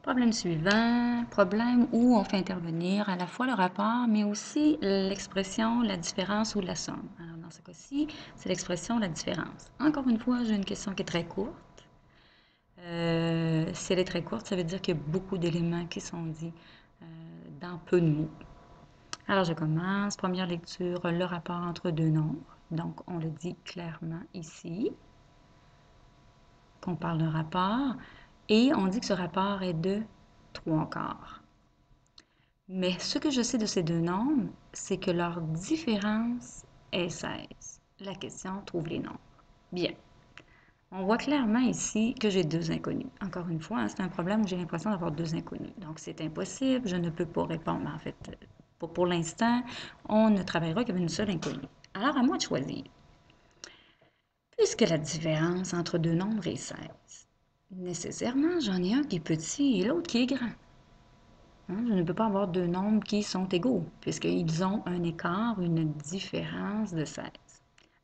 Problème suivant, problème où on fait intervenir à la fois le rapport, mais aussi l'expression, la différence ou la somme. Alors, dans ce cas-ci, c'est l'expression, la différence. Encore une fois, j'ai une question qui est très courte. Si elle est très courte, ça veut dire qu'il y a beaucoup d'éléments qui sont dits dans peu de mots. Alors, je commence. Première lecture, le rapport entre deux nombres. Donc, on le dit clairement ici, qu'on parle d'un rapport. Et on dit que ce rapport est de 3/4. Mais ce que je sais de ces deux nombres, c'est que leur différence est 16. La question trouve les nombres. Bien. On voit clairement ici que j'ai deux inconnus. Encore une fois, hein, c'est un problème où j'ai l'impression d'avoir deux inconnus. Donc, c'est impossible, je ne peux pas répondre. En fait, pour l'instant, on ne travaillera qu'avec une seule inconnue. Alors, à moi de choisir. Puisque la différence entre deux nombres est 16, nécessairement, j'en ai un qui est petit et l'autre qui est grand. Hein, je ne peux pas avoir deux nombres qui sont égaux, puisqu'ils ont un écart, une différence de 16.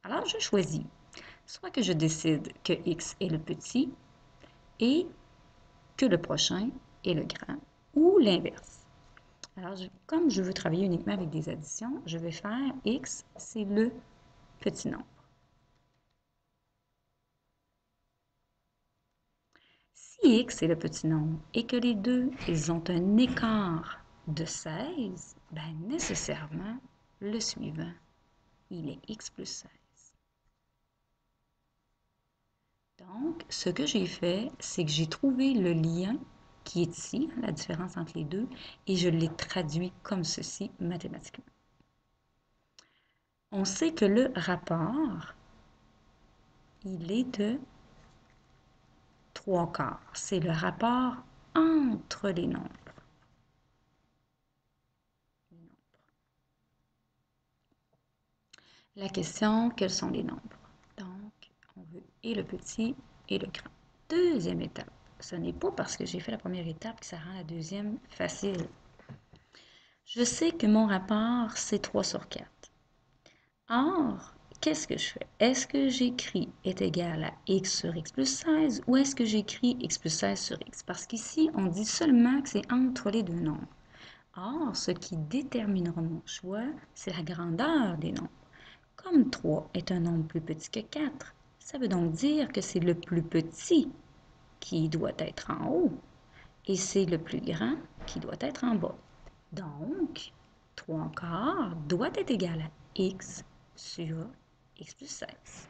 Alors, je choisis. Soit que je décide que x est le petit et que le prochain est le grand, ou l'inverse. Alors, comme je veux travailler uniquement avec des additions, je vais faire x, c'est le petit nombre. Si x est le petit nombre et que les deux, ils ont un écart de 16, ben nécessairement, le suivant, il est x plus 16. Donc, ce que j'ai fait, c'est que j'ai trouvé le lien qui est ici, la différence entre les deux, et je l'ai traduit comme ceci mathématiquement. On sait que le rapport, il est de 3/4. C'est le rapport entre les nombres. La question, quels sont les nombres? Donc, on veut et le petit et le grand. Deuxième étape. Ce n'est pas parce que j'ai fait la première étape que ça rend la deuxième facile. Je sais que mon rapport, c'est 3/4. Or, qu'est-ce que je fais? Est-ce que j'écris est égal à x sur x plus 16 ou est-ce que j'écris x plus 16 sur x? Parce qu'ici, on dit seulement que c'est entre les deux nombres. Or, ce qui déterminera mon choix, c'est la grandeur des nombres. Comme 3 est un nombre plus petit que 4, ça veut donc dire que c'est le plus petit qui doit être en haut et c'est le plus grand qui doit être en bas. Donc, 3/4 doit être égal à x sur x plus 16.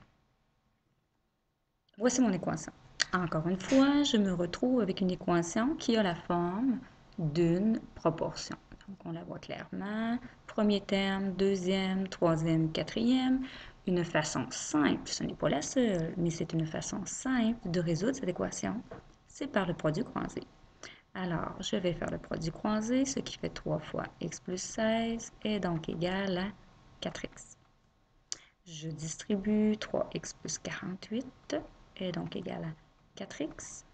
Voici mon équation. Encore une fois, je me retrouve avec une équation qui a la forme d'une proportion. Donc, on la voit clairement. Premier terme, deuxième, troisième, quatrième. Une façon simple, ce n'est pas la seule, mais c'est une façon simple de résoudre cette équation. C'est par le produit croisé. Alors, je vais faire le produit croisé, ce qui fait 3 fois x plus 16 est donc égal à 4x. Je distribue 3x plus 48 est donc égal à 4x.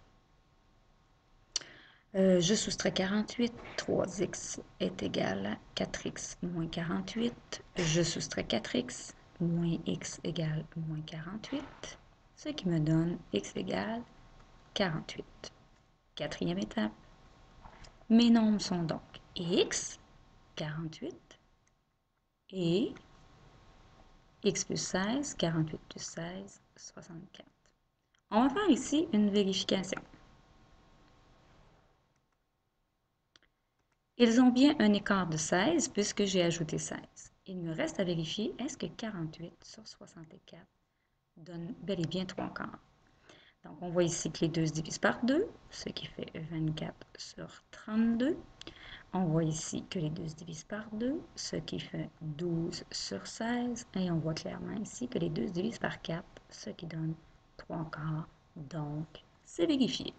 Je soustrais 48, 3x est égal à 4x moins 48. Je soustrais 4x, moins x égale moins 48, ce qui me donne x égale 48. Quatrième étape. Mes nombres sont donc x, 48, et x plus 16, 48 plus 16, 64. On va faire ici une vérification. Ils ont bien un écart de 16 puisque j'ai ajouté 16. Il me reste à vérifier est-ce que 48 sur 64 donne bel et bien 3/4. Donc, on voit ici que les deux se divisent par 2, ce qui fait 24 sur 32. On voit ici que les deux se divisent par 2, ce qui fait 12 sur 16. Et on voit clairement ici que les deux se divisent par 4, ce qui donne 3/4. Donc, c'est vérifié.